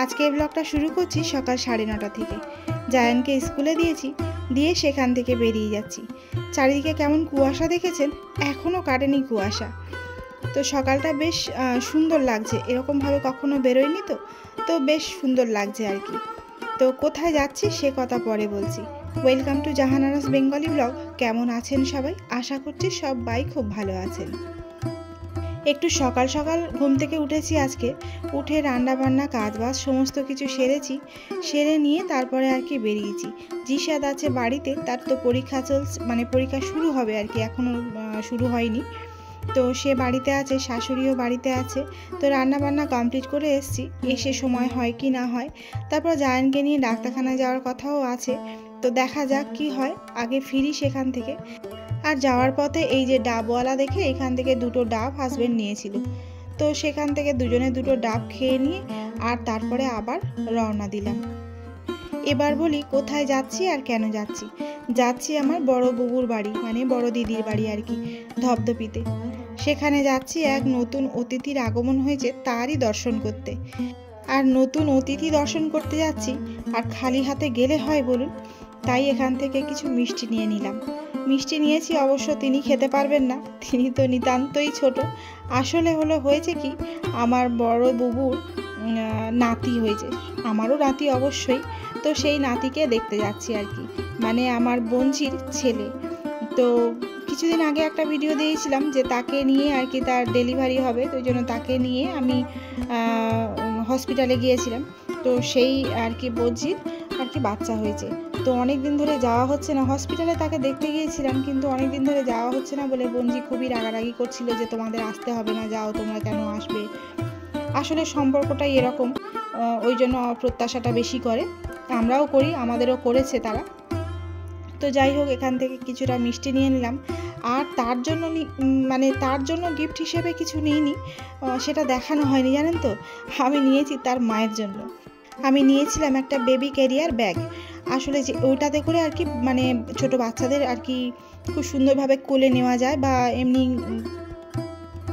আজকে ব্লগটা শুরু করছি সকাল 9:30 থেকে। জায়ানকে স্কুলে দিয়েছি, দিয়ে সেখান থেকে বেরিয়ে যাচ্ছি। চারিদিকে কেমন কুয়াশা দেখেছেন, এখনও কাটেনি কুয়াশা। তো সকালটা বেশ সুন্দর লাগছে, এরকমভাবে কখনো বেরোয়নি তো বেশ সুন্দর লাগছে আর কি। তো কোথায় যাচ্ছি সে কথা পরে বলছি। Welcome to Jahanara's Bengali blog. কেমন আছেন সবাই? আশা করছি সবাই খুব ভালো আছেন। একটু সকাল সকাল ঘুম থেকে উঠেছি আজকে, উঠে রান্না বান্না কাজবাজ সমস্ত কিছু সেরে নিয়ে তারপরে আর কি বেরিয়েছি। জিশাদ আছে বাড়িতে, তার তো পরীক্ষা চলছে, মানে পরীক্ষা শুরু হবে আর কি, এখনও শুরু হয়নি। তো সে বাড়িতে আছে, শাশুড়িও বাড়িতে আছে। তো রান্না বান্না কমপ্লিট করে এসেছি, এসে সময় হয় কি না হয়। তারপর জায়ানকে নিয়ে ডাক্তারখানায় যাওয়ার কথাও আছে, তো দেখা যাক কি হয়। আগে ফিরি সেখান থেকে। আর যাওয়ার পথে এই যে ডাবওয়ালা দেখে এখান থেকে 2টো ডাব হাজবেন্ড নিয়েছিল, তো সেখান থেকে দুজনে 2টো ডাব খেয়ে নিয়ে আর তারপরে আবার রওনা দিলাম। এবার বলি কোথায় যাচ্ছি আর কেন যাচ্ছি আমার বড় বুবুর বাড়ি, মানে বড় দিদির বাড়ি আর কি, ধপধপিতে। সেখানে যাচ্ছি, এক নতুন অতিথির আগমন হয়েছে তারই দর্শন করতে। আর নতুন অতিথি দর্শন করতে যাচ্ছি, আর খালি হাতে গেলে হয় বলুন? তাই এখান থেকে কিছু মিষ্টি নিয়ে নিলাম। মিষ্টি নিয়েছি, অবশ্য তিনি খেতে পারবেন না, তিনি তো নিতান্তই ছোট। আসলে হয়েছে কি, আমার বড় বুবুর নাতি হয়েছে, আমারও নাতি অবশ্যই। তো সেই নাতিকে দেখতে যাচ্ছি আর কি, মানে আমার বোনঝির ছেলে। তো কিছুদিন আগে একটা ভিডিও দিয়েছিলাম যে তাকে নিয়ে আর কি, তার ডেলিভারি হবে, তো ওই জন্য তাকে নিয়ে আমি হসপিটালে গিয়েছিলাম। তো সেই আর কি বোনঝির আর কি বাচ্চা হয়েছে। তো অনেক দিন ধরে যাওয়া হচ্ছে না, হসপিটালে তাকে দেখতে গিয়েছিলাম, কিন্তু অনেক দিন ধরে যাওয়া হচ্ছে না বলে বোনঝি খুবই রাগারাগি করছিল যে তোমাদের আসতে হবে না, যাও, তোমরা কেন আসবে। আসলে সম্পর্কটাই এরকম, ওই জন্য প্রত্যাশাটা বেশি করে, আমরাও করি, আমাদেরও করেছে তারা। তো যাই হোক, এখান থেকে কিছুটা মিষ্টি নিয়ে নিলাম। আর তার জন্য গিফট হিসেবে কিছু নিইনি, সেটা দেখানো হয়নি জানেন তো। আমি নিয়েছি তার মায়ের জন্য, আমি নিয়েছিলাম একটা বেবি ক্যারিয়ার ব্যাগ। আসলে যে ওইটাতে করে আর কি, মানে ছোট বাচ্চাদের আর কি খুব সুন্দরভাবে কোলে নেওয়া যায়, বা এমনি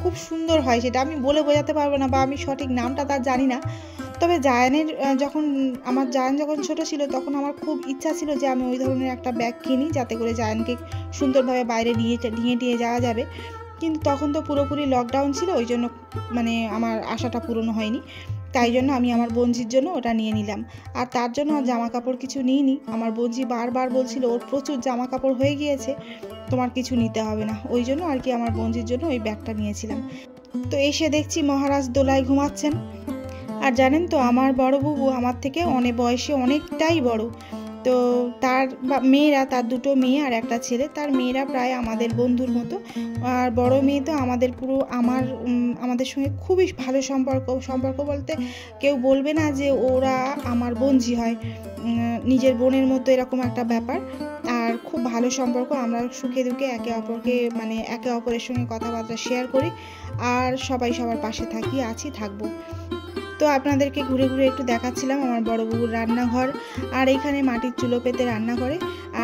খুব সুন্দর হয়, সেটা আমি বলে বোঝাতে পারবো না, বা আমি সঠিক নামটা তার জানি না। তবে আমার জায়ান যখন ছোট ছিল তখন আমার খুব ইচ্ছা ছিল যে আমি ওই ধরনের একটা ব্যাগ কিনি, যাতে করে জায়ানকে সুন্দরভাবে বাইরে নিয়ে যাওয়া যাবে। কিন্তু তখন তো পুরোপুরি লকডাউন ছিল, ওই জন্য মানে আমার আশাটা পূরণ হয়নি। তাই জন্য আমি আমার বোনঝির জন্য ওটা নিয়ে নিলাম। আর তার জন্য জামা কাপড় কিছু নিইনি। আমার বোনঝি বারবার বলছিল ওর প্রচুর জামা কাপড় হয়ে গিয়েছে, তোমার কিছু নিতে হবে না, ওই জন্য আর কি আমার বোনঝির জন্য ওই ব্যাগটা নিয়েছিলাম। তো এসে দেখছি মহারাজ দোলায় ঘুমাচ্ছেন। আর জানেন তো, আমার বড় বুবু আমার থেকে বয়সে অনেকটাই বড়। তো তার মেয়েরা, তার 2টো মেয়ে আর একটা ছেলে, তার মেয়েরা প্রায় আমাদের বন্ধুর মতো। আর বড় মেয়ে তো আমাদের পুরো আমাদের সঙ্গে খুবই ভালো সম্পর্ক বলতে কেউ বলবে না যে ওরা আমার বোনঝি হয়, নিজের বোনের মতো এরকম একটা ব্যাপার। আর খুব ভালো সম্পর্ক, আমরা সুখে দুঃখে একে অপরের সঙ্গে কথাবার্তা শেয়ার করি, আর সবাই সবার পাশে থাকবো। তো আপনাদেরকে ঘুরে ঘুরে একটু দেখাচ্ছিলাম আমার বড় বুবুর রান্নাঘর, আর এইখানে মাটির চুলো পেতে রান্না করে।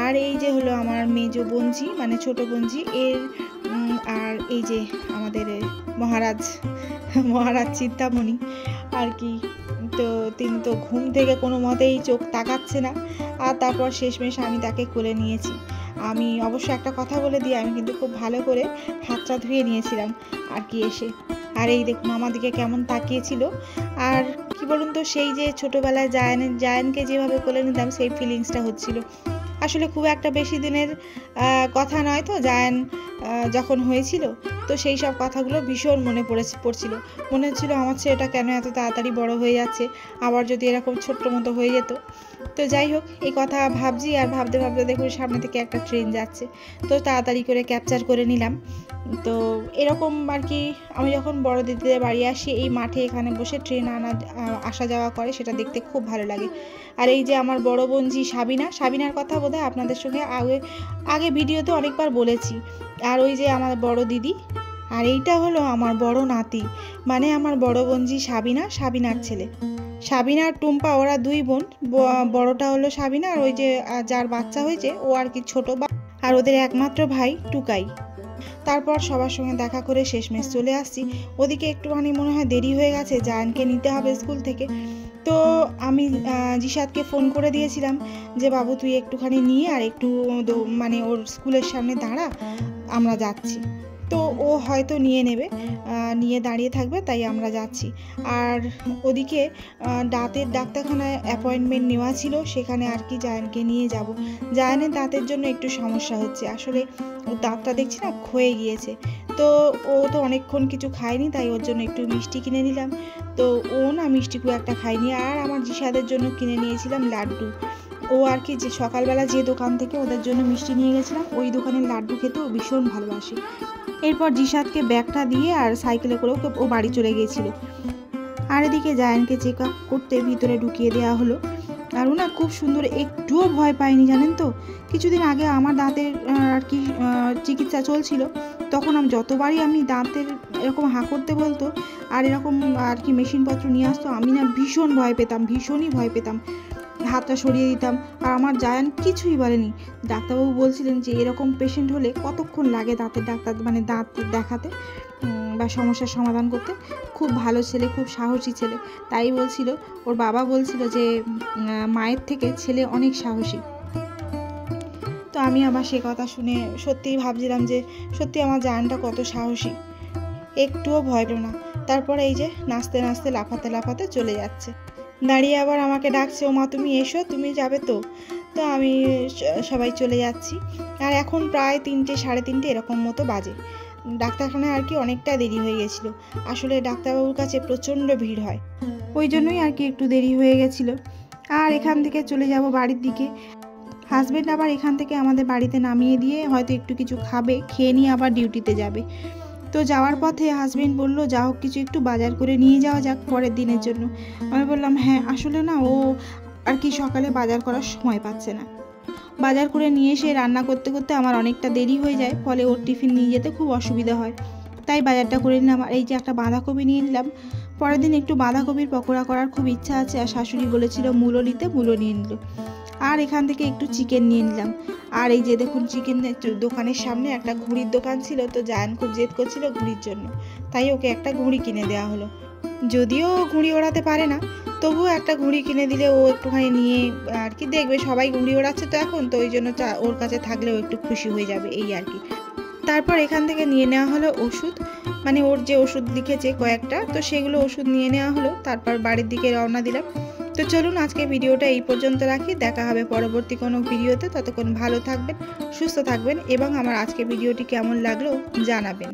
আর এই যে হলো আমার মেজো বোনঝি, মানে ছোট বোনঝি এর। আর এই যে আমাদের মহারাজ চিন্তামণি আর কি। তো তিনি তো ঘুম থেকে কোনো মতেই চোখ তাকাচ্ছে না। আর তারপর শেষমেশ আমি তাকে কোলে নিয়েছি। আমি অবশ্য একটা কথা বলে দিই, আমি কিন্তু খুব ভালো করে হাতটা ধুয়ে নিয়েছিলাম আর কি এসে। আর এই দেখুন আমার দিকে কেমন তাকিয়েছিল। আর কি বলুন তো, সেই যে ছোটোবেলায় জায়ানকে যেভাবে কোলে নিতাম, সেই ফিলিংসটা হচ্ছিল। আসলে খুব একটা বেশি দিনের কথা নয় তো, জায়ান যখন হয়েছিল, তো সেই সব কথাগুলো ভীষণ মনে পড়ছিল। মনে হচ্ছিল আমার ছেলেটা কেন এত তাড়াতাড়ি বড় হয়ে যাচ্ছে, আবার যদি এরকম ছোট্ট মতো হয়ে যেত। তো যাই হোক, এই কথা ভাবছি, আর ভাবতে ভাবতে দেখুন সামনে থেকে একটা ট্রেন যাচ্ছে, তো তাড়াতাড়ি করে ক্যাপচার করে নিলাম। তো এরকম আর কি, আমি যখন বড় দিদিদের বাড়ি আসি, এই মাঠে এখানে বসে ট্রেন আসা যাওয়া করে, সেটা দেখতে খুব ভালো লাগে। আর এই যে আমার বড় বোনঝি সাবিনার কথা বোধহয় আপনাদের সঙ্গে আগে ভিডিওতে অনেকবার বলেছি। আর ওই যে আমার বড় দিদি, আর এইটা হলো আমার বড় নাতি, মানে আমার বড় বোনঝি সাবিনার ছেলে। সাবিনা আর টুম্পা, ওরা 2 বোন। বড়টা হলো সাবিনা, আর ওই যে যার বাচ্চা হয়েছে ও আর কি ছোট, আর ওদের একমাত্র ভাই টুকাই। তারপর সবার সঙ্গে দেখা করে শেষমেশ চলে আসছি। ওদিকে একটুখানি মনে হয় দেরি হয়ে গেছে, জায়ানকে নিতে হবে স্কুল থেকে। তো আমি জিশাদকে ফোন করে দিয়েছিলাম যে বাবু তুই একটুখানি নিয়ে আর একটু মানে ওর স্কুলের সামনে দাঁড়া, আমরা যাচ্ছি। তো ও হয়তো নিয়ে নেবে, নিয়ে দাঁড়িয়ে থাকবে, তাই আমরা যাচ্ছি। আর ওদিকে দাঁতের ডাক্তারখানায় অ্যাপয়েন্টমেন্ট নেওয়া ছিল, সেখানে আর কি জায়ানকে নিয়ে যাব। জায়ানের দাঁতের জন্য একটু সমস্যা হচ্ছে, আসলে ওর দাঁতটা দেখছি না ক্ষয়ে গিয়েছে। তো ও তো অনেকক্ষণ কিছু খায়নি, তাই ওর জন্য একটু মিষ্টি কিনে নিলাম। তো ও না মিষ্টি খুব একটা খায়নি। আর আমার জিশাদের জন্য কিনে নিয়েছিলাম লাড্ডু। ও আর কি যে সকালবেলা যে দোকান থেকে ওদের জন্য মিষ্টি নিয়ে গেছিলাম, ওই দোকানের লাড্ডু খেতে ও ভীষণ ভালোবাসে। এরপর জিশাদকে ব্যাগটা দিয়ে আর সাইকেলে করে ও বাড়ি চলে গিয়েছিল। আর এদিকে জায়ানকে চেক আপ করতে ভিতরে ঢুকিয়ে দেওয়া হলো। আর ও না খুব সুন্দর, একটুও ভয় পায়নি জানেন তো। কিছুদিন আগে আমার দাঁতের আর কি চিকিৎসা চলছিল, তখন যতবারই আমি দাঁতের এরকম হাঁ করতে বলতো আর এরকম আর কি মেশিনপত্র নিয়ে আসতো, আমি না ভীষণ ভয় পেতাম, ভীষণই ভয় পেতাম, হাতটা সরিয়ে দিতাম। আর আমার জায়ান কিছুই বলেনি। ডাক্তারবাবু বলছিলেন যে এরকম পেশেন্ট হলে কতক্ষণ লাগে দাঁতের ডাক্তার মানে দাঁত দেখাতে বা সমস্যার সমাধান করতে। খুব ভালো ছেলে, খুব সাহসী ছেলে। তাই বলছিল, ওর বাবা বলছিল যে মায়ের থেকে ছেলে অনেক সাহসী। তো আমি আবার সে কথা শুনে সত্যিই ভাবছিলাম যে সত্যি আমার জায়ানটা কত সাহসী, একটুও ভয় পেল না। তারপরে এই যে নাচতে নাচতে লাফাতে লাফাতে চলে যাচ্ছে, দাঁড়িয়ে আবার আমাকে ডাকছে, ও মা তুমি এসো, তুমি যাবে তো। তো আমি সবাই চলে যাচ্ছি। আর এখন প্রায় 3টে সাড়ে 3টে এরকম মতো বাজে। ডাক্তারখানায় আর কি অনেকটা দেরি হয়ে গেছিলো, আসলে ডাক্তারবাবুর কাছে প্রচণ্ড ভিড় হয়, ওই জন্যই আর কি একটু দেরি হয়ে গেছিলো। আর এখান থেকে চলে যাব বাড়ির দিকে। হাজব্যান্ড আবার এখান থেকে আমাদের বাড়িতে নামিয়ে দিয়ে হয়তো একটু কিছু খাবে, খেয়ে নিয়ে আবার ডিউটিতে যাবে। তো যাওয়ার পথে হাজব্যান্ড বললো যা হোক কিছু একটু বাজার করে নিয়ে যাওয়া যাক পরের দিনের জন্য। আমি বললাম হ্যাঁ, আসলে না ও আর কি সকালে বাজার করার সময় পাচ্ছে না। বাজার করে নিয়ে এসে রান্না করতে করতে আমার অনেকটা দেরি হয়ে যায়, ফলে ওর টিফিন নিয়ে যেতে খুব অসুবিধা হয়। তাই বাজারটা করে নিলাম। আর এই যে একটা বাঁধাকপি নিয়ে নিলাম, পরের দিন একটু বাঁধাকপির পকোড়া করার খুব ইচ্ছা আছে। আর শাশুড়ি বলেছিল মূলো নিতে, মূলো নিয়ে নিল। আর এখান থেকে একটু চিকেন নিয়ে নিলাম। আর এই যে দেখুন চিকেন দোকানের সামনে একটা ঘুড়ির দোকান ছিল, তো জায়ান খুব জেদ করছিল ঘুড়ির জন্য, তাই ওকে একটা ঘুড়ি কিনে দেওয়া হলো। যদিও ঘুড়ি ওড়াতে পারে না, তবুও একটা ঘুড়ি কিনে দিলে ও একটুখানি নিয়ে আর কি দেখবে সবাই ঘুড়ি ওড়াচ্ছে তো এখন, তো ওই জন্য ওর কাছে থাকলেও একটু খুশি হয়ে যাবে এই আর কি। তারপর এখান থেকে নিয়ে নেওয়া হলো ওষুধ, মানে ওর যে ওষুধ লিখেছে কয়েকটা, তো সেগুলো ওষুধ নিয়ে নেওয়া হলো। তারপর বাড়ির দিকে রওনা দিলাম। তো চলুন আজকে ভিডিওটা এই পর্যন্ত রাখি, দেখা হবে পরবর্তী কোনো ভিডিওতে। ততক্ষণ ভালো থাকবেন, সুস্থ থাকবেন এবং আমার আজকে ভিডিওটি কেমন লাগলো জানাবেন।